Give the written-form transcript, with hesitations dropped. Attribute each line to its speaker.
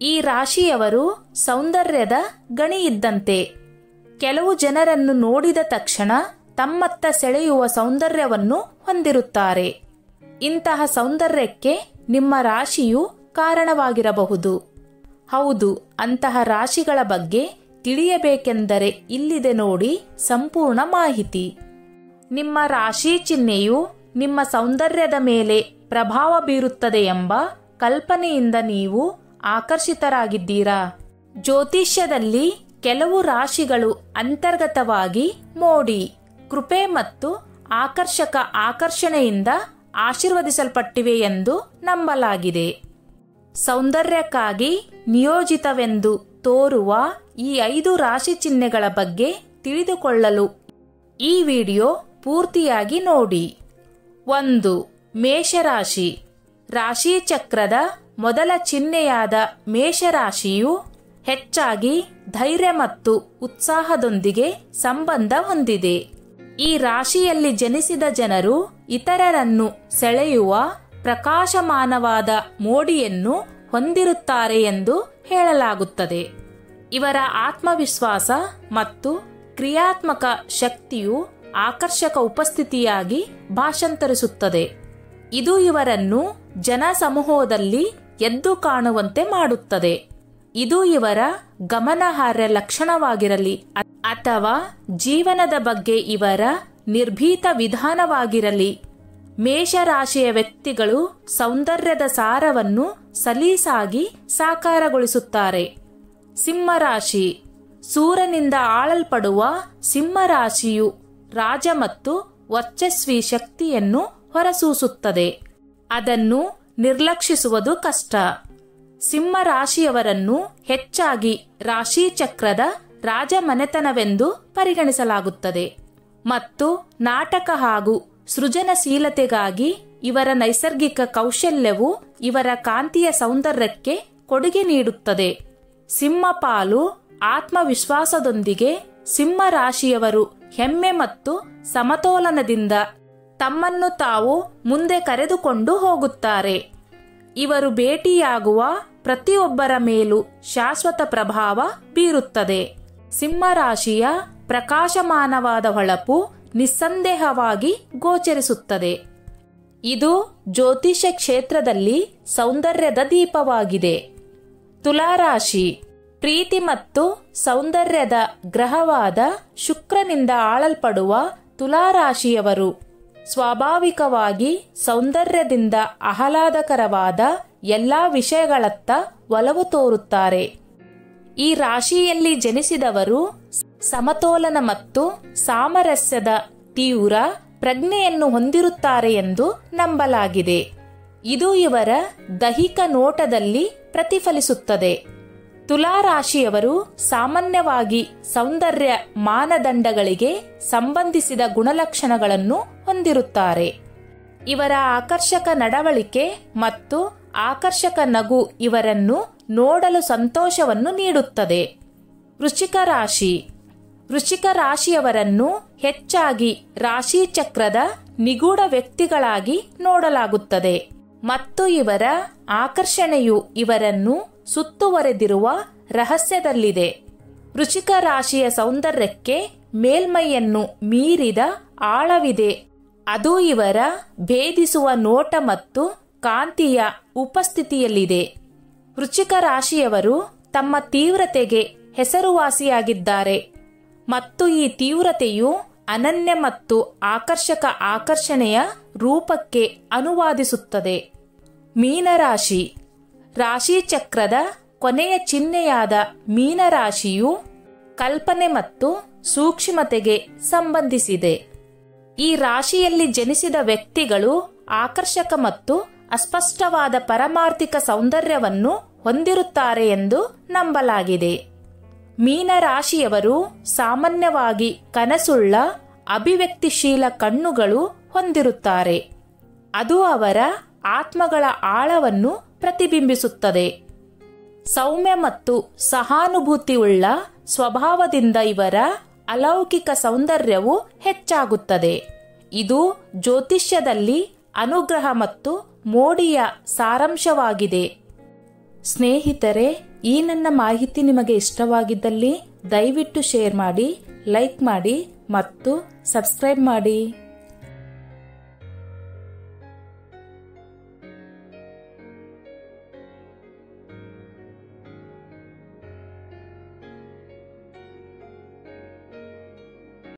Speaker 1: ಈ ರಾಶಿಯವರು ಸೌಂದರ್ಯದ ಗಣಿ ಇದ್ದಂತೆ. ಕೆಲವು ಜನರನ್ನು ನೋಡಿದ ತಕ್ಷಣ ತಮ್ಮತ್ತ ಸೆಳೆಯುವ ಸೌಂದರ್ಯವನ್ನು ಹೊಂದಿರುತ್ತಾರೆ. ಇಂತಹ ಸೌಂದರ್ಯಕ್ಕೆ ನಿಮ್ಮ ರಾಶಿಯು ಕಾರಣವಾಗಿರಬಹುದು. ಹೌದು, ಅಂತಹ ರಾಶಿಗಳ ಬಗ್ಗೆ ತಿಳಿಯಬೇಕೆಂದರೆ ಇಲ್ಲಿದೆ ನೋಡಿ ಸಂಪೂರ್ಣ ಮಾಹಿತಿ. ನಿಮ್ಮ ರಾಶಿ ಚಿಹ್ನೆಯು ನಿಮ್ಮ ಸೌಂದರ್ಯದ ಮೇಲೆ ಪ್ರಭಾವ ಬೀರುತ್ತದೆ ಎಂಬ ಕಲ್ಪನೆಯಿಂದ ನೀವು ಆಕರ್ಷಿತರಾಗಿದ್ದೀರಾ? ಜ್ಯೋತಿಷ್ಯದಲ್ಲಿ ಕೆಲವು ರಾಶಿಗಳು ಅಂತರ್ಗತವಾಗಿ ಮೋಡಿ, ಕೃಪೆ ಮತ್ತು ಆಕರ್ಷಣೆಯಿಂದ ಆಶೀರ್ವದಿಸಲ್ಪಟ್ಟಿವೆ ಎಂದು ನಂಬಲಾಗಿದೆ. ಸೌಂದರ್ಯಕ್ಕಾಗಿ ನಿಯೋಜಿತವೆಂದು ತೋರುವ ಈ 5 ರಾಶಿ ಚಿಹ್ನೆಗಳ ಬಗ್ಗೆ ತಿಳಿದುಕೊಳ್ಳಲು ಈ ವಿಡಿಯೋ ಪೂರ್ತಿಯಾಗಿ ನೋಡಿ. 1. ಮೇಷರಾಶಿ. ರಾಶಿ ಚಕ್ರದ ಮೊದಲ ಚಿಹ್ನೆಯಾದ ಮೇಷರಾಶಿಯು ಹೆಚ್ಚಾಗಿ ಧೈರ್ಯ ಮತ್ತು ಉತ್ಸಾಹದೊಂದಿಗೆ ಸಂಬಂಧ ಹೊಂದಿದೆ. ಈ ರಾಶಿಯಲ್ಲಿ ಜನಿಸಿದ ಜನರು ಇತರರನ್ನು ಸೆಳೆಯುವ ಪ್ರಕಾಶಮಾನವಾದ ಮೋಡಿಯನ್ನು ಹೊಂದಿರುತ್ತಾರೆ ಎಂದು ಹೇಳಲಾಗುತ್ತದೆ. ಇವರ ಆತ್ಮವಿಶ್ವಾಸ ಮತ್ತು ಕ್ರಿಯಾತ್ಮಕ ಶಕ್ತಿಯು ಆಕರ್ಷಕ ಉಪಸ್ಥಿತಿಯಾಗಿ ಭಾಷಾಂತರಿಸುತ್ತದೆ. ಇದು ಇವರನ್ನು ಜನಸಮೂಹದಲ್ಲಿ ಎದ್ದು ಕಾಣುವಂತೆ ಮಾಡುತ್ತದೆ. ಇದು ಇವರ ಗಮನಾರ್ಹ ಲಕ್ಷಣವಾಗಿರಲಿ ಅಥವಾ ಜೀವನದ ಬಗ್ಗೆ ಇವರ ನಿರ್ಭೀತ ವಿಧಾನವಾಗಿರಲಿ, ಮೇಷರಾಶಿಯ ವ್ಯಕ್ತಿಗಳು ಸೌಂದರ್ಯದ ಸಾರವನ್ನು ಸಲೀಸಾಗಿ ಸಾಕಾರಗೊಳಿಸುತ್ತಾರೆ. ಸಿಂಹರಾಶಿ. ಸೂರ್ಯನಿಂದ ಆಳಲ್ಪಡುವ ಸಿಂಹರಾಶಿಯು ರಾಜ ಮತ್ತು ವರ್ಚಸ್ವಿ ಶಕ್ತಿಯನ್ನು ಹೊರಸೂಸುತ್ತದೆ. ಅದನ್ನು ನಿರ್ಲಕ್ಷಿಸುವುದು ಕಷ್ಟ. ಸಿಂಹರಾಶಿಯವರನ್ನು ಹೆಚ್ಚಾಗಿ ರಾಶಿ ಚಕ್ರದ ರಾಜಮನೆತನವೆಂದು ಪರಿಗಣಿಸಲಾಗುತ್ತದೆ ಮತ್ತು ನಾಟಕ ಹಾಗೂ ಸೃಜನಶೀಲತೆಗಾಗಿ ಇವರ ನೈಸರ್ಗಿಕ ಕೌಶಲ್ಯವು ಇವರ ಕಾಂತೀಯ ಸೌಂದರ್ಯಕ್ಕೆ ಕೊಡುಗೆ ನೀಡುತ್ತದೆ. ಸಿಂಹಪಾಲು ಆತ್ಮವಿಶ್ವಾಸದೊಂದಿಗೆ ಸಿಂಹರಾಶಿಯವರು ಹೆಮ್ಮೆ ಮತ್ತು ಸಮತೋಲನದಿಂದ ತಮ್ಮನ್ನು ತಾವು ಮುಂದೆ ಕರೆದುಕೊಂಡು ಹೋಗುತ್ತಾರೆ. ಇವರು ಭೇಟಿಯಾಗುವ ಪ್ರತಿಯೊಬ್ಬರ ಮೇಲೂ ಶಾಶ್ವತ ಪ್ರಭಾವ ಬೀರುತ್ತದೆ. ಸಿಂಹರಾಶಿಯ ಪ್ರಕಾಶಮಾನವಾದ ಹೊಳಪು ನಿಸ್ಸಂದೇಹವಾಗಿ ಗೋಚರಿಸುತ್ತದೆ. ಇದು ಜ್ಯೋತಿಷ್ಯ ಕ್ಷೇತ್ರದಲ್ಲಿ ಸೌಂದರ್ಯದ ದೀಪವಾಗಿದೆ. ತುಲಾರಾಶಿ. ಪ್ರೀತಿ ಮತ್ತು ಸೌಂದರ್ಯದ ಗ್ರಹವಾದ ಶುಕ್ರನಿಂದ ಆಳಲ್ಪಡುವ ತುಲಾರಾಶಿಯವರು ಸ್ವಾಭಾವಿಕವಾಗಿ ಸೌಂದರ್ಯದಿಂದ ಆಹ್ಲಾದಕರವಾದ ಎಲ್ಲಾ ವಿಷಯಗಳತ್ತ ಒಲವು ತೋರುತ್ತಾರೆ. ಈ ರಾಶಿಯಲ್ಲಿ ಜನಿಸಿದವರು ಸಮತೋಲನ ಮತ್ತು ಸಾಮರಸ್ಯದ ತೀವ್ರ ಪ್ರಜ್ಞೆಯನ್ನು ಹೊಂದಿರುತ್ತಾರೆ ಎಂದು ನಂಬಲಾಗಿದೆ. ಇದು ಇವರ ದೈಹಿಕ ನೋಟದಲ್ಲಿ ಪ್ರತಿಫಲಿಸುತ್ತದೆ. ತುಲಾರಾಶಿಯವರು ಸಾಮಾನ್ಯವಾಗಿ ಸೌಂದರ್ಯ ಮಾನದಂಡಗಳಿಗೆ ಸಂಬಂಧಿಸಿದ ಗುಣಲಕ್ಷಣಗಳನ್ನು ಹೊಂದಿರುತ್ತಾರೆ. ಇವರ ಆಕರ್ಷಕ ನಡವಳಿಕೆ ಮತ್ತು ಆಕರ್ಷಕ ನಗು ಇವರನ್ನು ನೋಡಲು ಸಂತೋಷವನ್ನು ನೀಡುತ್ತದೆ. ವೃಶ್ಚಿಕ ರಾಶಿ. ವೃಶ್ಚಿಕ ರಾಶಿಯವರನ್ನು ಹೆಚ್ಚಾಗಿ ರಾಶಿ ಚಕ್ರದ ನಿಗೂಢ ವ್ಯಕ್ತಿಗಳಾಗಿ ನೋಡಲಾಗುತ್ತದೆ ಮತ್ತು ಇವರ ಆಕರ್ಷಣೆಯು ಇವರನ್ನು ಸುತ್ತುವರೆದಿರುವ ರಹಸ್ಯದಲ್ಲಿದೆ. ವೃಶ್ಚಿಕ ರಾಶಿಯ ಸೌಂದರ್ಯಕ್ಕೆ ಮೇಲ್ಮೈಯನ್ನು ಮೀರಿದ ಆಳವಿದೆ. ಅದು ಇವರ ಭೇದಿಸುವ ನೋಟ ಮತ್ತು ಕಾಂತಿಯ ಉಪಸ್ಥಿತಿಯಲ್ಲಿದೆ. ವೃಶ್ಚಿಕ ರಾಶಿಯವರು ತಮ್ಮ ತೀವ್ರತೆಗೆ ಹೆಸರುವಾಸಿಯಾಗಿದ್ದಾರೆ ಮತ್ತು ಈ ತೀವ್ರತೆಯು ಅನನ್ಯ ಮತ್ತು ಆಕರ್ಷಕ ಆಕರ್ಷಣೆಯ ರೂಪಕ್ಕೆ ಅನುವಾದಿಸುತ್ತದೆ. ಮೀನರಾಶಿ. ರಾಶಿ ಚಕ್ರದ ಕೊನೆಯ ಚಿಹ್ನೆಯಾದ ಮೀನರಾಶಿಯು ಕಲ್ಪನೆ ಮತ್ತು ಸೂಕ್ಷ್ಮತೆಗೆ ಸಂಬಂಧಿಸಿದೆ. ಈ ರಾಶಿಯಲ್ಲಿ ಜನಿಸಿದ ವ್ಯಕ್ತಿಗಳು ಆಕರ್ಷಕ ಮತ್ತು ಅಸ್ಪಷ್ಟವಾದ ಪಾರಮಾರ್ಥಿಕ ಸೌಂದರ್ಯವನ್ನು ಹೊಂದಿರುತ್ತಾರೆ ಎಂದು ನಂಬಲಾಗಿದೆ. ಮೀನರಾಶಿಯವರು ಸಾಮಾನ್ಯವಾಗಿ ಕನಸುಳ್ಳ ಅಭಿವ್ಯಕ್ತಿಶೀಲ ಕಣ್ಣುಗಳು ಹೊಂದಿರುತ್ತಾರೆ. ಅದು ಅವರ ಆತ್ಮಗಳ ಆಳವನ್ನು ಪ್ರತಿಬಿಂಬಿಸುತ್ತದೆ. ಸೌಮ್ಯ ಮತ್ತು ಸಹಾನುಭೂತಿಯುಳ್ಳ ಸ್ವಭಾವದಿಂದ ಇವರ ಅಲೌಕಿಕ ಸೌಂದರ್ಯವು ಹೆಚ್ಚಾಗುತ್ತದೆ. ಇದು ಜ್ಯೋತಿಷ್ಯದಲ್ಲಿ ಅನುಗ್ರಹ ಮತ್ತು ಮೋಡಿಯ ಸಾರಾಂಶವಾಗಿದೆ. ಸ್ನೇಹಿತರೆ, ಈ ನನ್ನ ಮಾಹಿತಿ ನಿಮಗೆ ಇಷ್ಟವಾಗಿದ್ದಲ್ಲಿ ದಯವಿಟ್ಟು ಶೇರ್ ಮಾಡಿ, ಲೈಕ್ ಮಾಡಿ ಮತ್ತು ಸಬ್ಸ್ಕ್ರೈಬ್ ಮಾಡಿ.